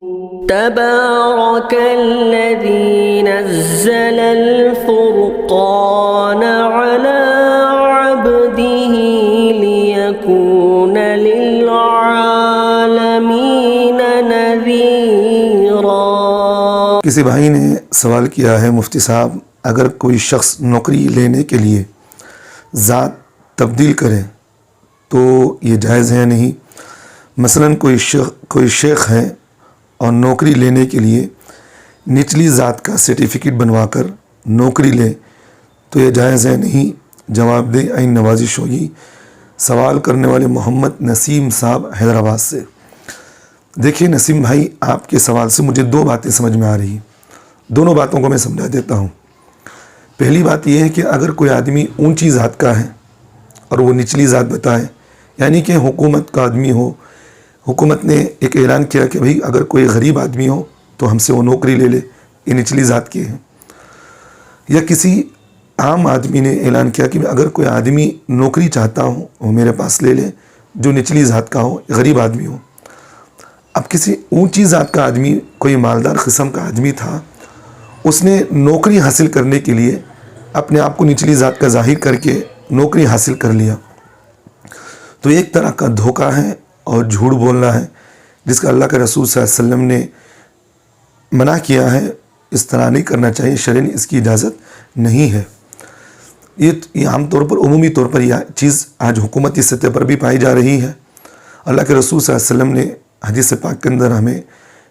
تبارك الذي نزل الفرقان على عبده ليكون للعالمين نذيرا۔ کسی بھائی نے سوال کیا ہے مفتی صاحب، اگر کوئی شخص نوکری لینے کے لیے ذات تبدیل کرے تو یہ جائز ہے یا نہیں؟ مثلا کوئی شیخ ہے اور نوکری لینے کے لیے نچلی ذات کا سرٹیفکیٹ بنوا کر نوکری لے تو یہ جائز ہے نہیں؟ جواب دے عین نوازش ہوگی۔ سوال کرنے والے محمد نسیم صاحب حیدرآباد سے۔ دیکھیے نسیم بھائی، آپ کے سوال سے مجھے دو باتیں سمجھ میں آ رہی ہیں، دونوں باتوں کو میں سمجھا دیتا ہوں۔ پہلی بات یہ ہے کہ اگر کوئی آدمی اونچی ذات کا ہے اور وہ نچلی ذات بتائے، یعنی کہ حکومت کا آدمی ہو، حکومت نے ایک اعلان کیا کہ بھئی اگر کوئی غریب آدمی ہو تو ہم سے وہ نوکری لے لے، یہ نچلی ذات کی ہے۔ یا کسی عام آدمی نے اعلان کیا کہ اگر کوئی آدمی نوکری چاہتا ہوں وہ میرے پاس لے لے، جو نچلی ذات کا ہو، غریب آدمی ہو۔ اب کسی اونچی ذات کا آدمی، کوئی مالدار قسم کا آدمی تھا، اس نے نوکری حاصل کرنے کے لیے اپنے آپ کو نچلی ذات کا ظاہر کر کے نوکری حاصل کر لیا، تو ایک طرح کا دھوکہ ہے اور جھوٹ بولنا ہے، جس کا اللہ کے رسول صلی اللہ علیہ وسلم نے منع کیا ہے۔ اس طرح نہیں کرنا چاہیے، شرعاً اس کی اجازت نہیں ہے۔ یہ عام طور پر، عمومی طور پر یہ چیز آج حکومتی سطح پر بھی پائی جا رہی ہے۔ اللہ کے رسول صلی اللہ علیہ وسلم نے حدیث پاک کے اندر ہمیں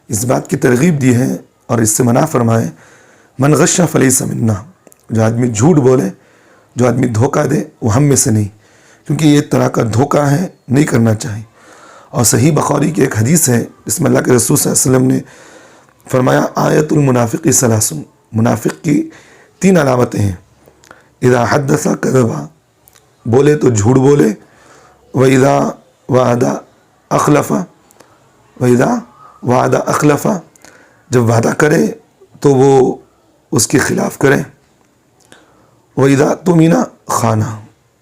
اس بات کی ترغیب دی ہے اور اس سے منع فرمائے، من غش فلیس منا، جو آدمی جھوٹ بولے، جو آدمی دھوکہ دے، وہ ہم میں سے نہیں، کیونکہ یہ ایک طرح کا دھوکہ ہے، نہیں کرنا چاہیے۔ اور صحیح بخاری کی ایک حدیث ہے جس میں اللہ کے رسول صلی اللہ علیہ وسلم نے فرمایا، آیت المنافق ثلاث، منافق کی 3 علامتیں ہیں۔ اذا حدث کذب، بولے تو جھوٹ بولے، واذا وعد اخلف، واذا وعد اخلف، جب وعدہ کرے تو وہ اس کے خلاف کرے، واذا اؤتمن خان،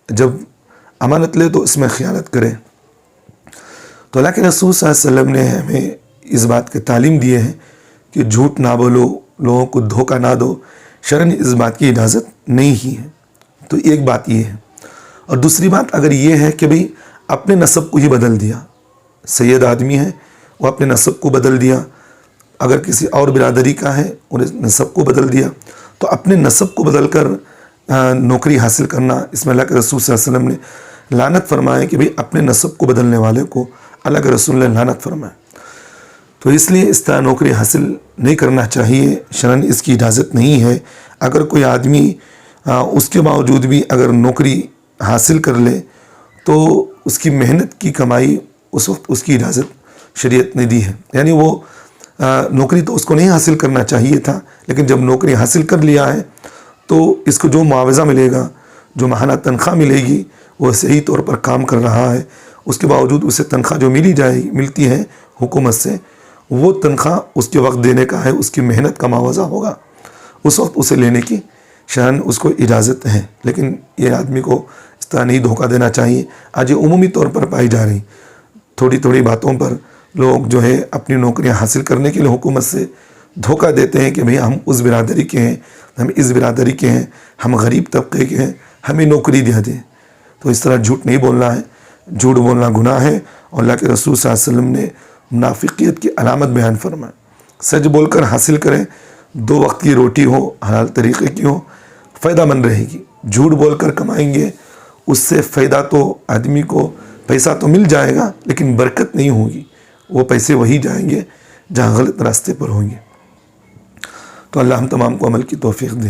جب امانت لے تو اس میں خیانت کرے۔ تو اللہ کے رسول صلی اللہ علیہ وسلم نے ہمیں اس بات کی تعلیم دی ہے کہ جھوٹ نہ بولو، لوگوں کو دھوکہ نہ دو، شرعاً اس بات کی اجازت نہیں ہی ہے۔ تو ایک بات یہ ہے، اور دوسری بات اگر یہ ہے کہ بھئی اپنے نسب کو ہی بدل دیا، سید آدمی ہے وہ اپنے نسب کو بدل دیا، اگر کسی اور برادری کا ہے انہیں نسب کو بدل دیا، تو اپنے نسب کو بدل کر نوکری حاصل کرنا، اس میں اللہ کے رسول صلی اللہ علیہ وسلم نے لعنت فرمائے کہ بھئی اپنے نسب کو بدلنے والے کو اللہ کے رسول نے لعنت فرمائے۔ تو اس لیے اس طرح نوکری حاصل نہیں کرنا چاہیے، شرعاً اس کی اجازت نہیں ہے۔ اگر کوئی آدمی اس کے باوجود بھی اگر نوکری حاصل کر لے تو اس کی محنت کی کمائی اس وقت اس کی اجازت شریعت نے دی ہے، یعنی وہ نوکری تو اس کو نہیں حاصل کرنا چاہیے تھا، لیکن جب نوکری حاصل کر لیا ہے تو اس کو جو معاوضہ ملے گا، جو ماہانہ تنخواہ ملے گی، وہ صحیح طور پر کام کر رہا ہے، اس کے باوجود اسے تنخواہ جو ملتی ہے حکومت سے، وہ تنخواہ اس کے وقت دینے کا ہے، اس کی محنت کا معاوضہ ہوگا، اس وقت اسے لینے کی شرعاً اس کو اجازت ہے۔ لیکن یہ آدمی کو اس طرح نہیں دھوکہ دینا چاہیے۔ آج یہ عمومی طور پر پائی جا رہی تھوڑی تھوڑی باتوں پر لوگ جو ہے اپنی نوکریاں حاصل کرنے کے لیے حکومت سے دھوکہ دیتے ہیں کہ بھئی ہم اس برادری کے ہیں، ہم اس برادری کے ہیں، ہم غریب طبقے کے ہیں، ہمیں نوکری دیا دیں۔ تو اس طرح جھوٹ نہیں بولنا ہے، جھوٹ بولنا گناہ ہے، اور اللہ کے رسول صلی اللہ علیہ وسلم نے منافقیت کی علامت بیان فرمائے، سچ بول کر حاصل کریں، 2 وقت کی روٹی ہو، حلال طریقے کی ہو، فائدہ مند رہے گی۔ جھوٹ بول کر کمائیں گے، اس سے فائدہ تو آدمی کو، پیسہ تو مل جائے گا لیکن برکت نہیں ہوگی، وہ پیسے وہی جائیں گے جہاں غلط راستے پر ہوں گے۔ تو اللہ ہم تمام کو عمل کی توفیق دے۔